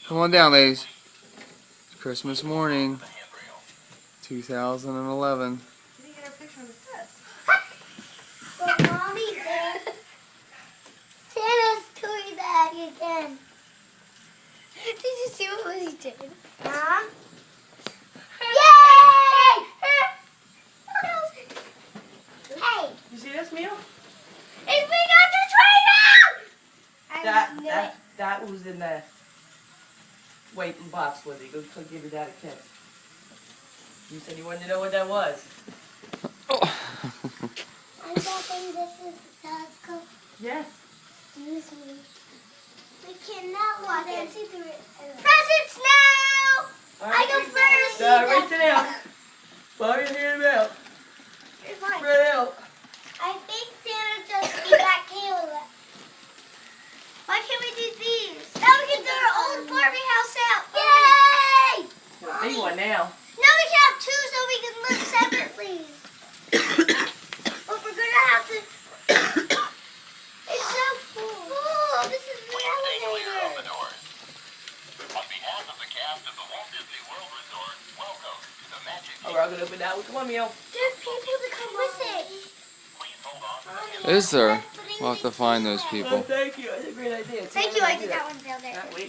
Come on down, ladies. It's Christmas morning, 2011. Did you get a picture of the dress? But Mommy did. Santa's toy bag again. Did you see what he did? Huh? Yay! Hey, You see this, Mia? it's big on the trainer! That was in the waiting box with you. Go give your dad a kiss. You said you wanted to know what that was. I'm guessing this is the telescope. Yes. Excuse me. We cannot look I at can't see through it. presents now! All I go first! reach it out. Blow your hand out. It's mine. Spread it out. I think Santa just gave that Caleb. Why can't we do these? Now we can throw our old Barbie house out. Yay! Got a big one now. Now we can have two so we can live separately. But we're gonna have to. It's so cool. Oh, this is the elevator. On behalf of the cast of the Walt Disney World Resort, welcome to the Magic Oh, we're all gonna open that one. Come on, Mia. There's people to come with it. Please hold on. Is there? We'll have to find those Oh, people. thank you. That's a great idea. Thank you, I did that one down there. Wait.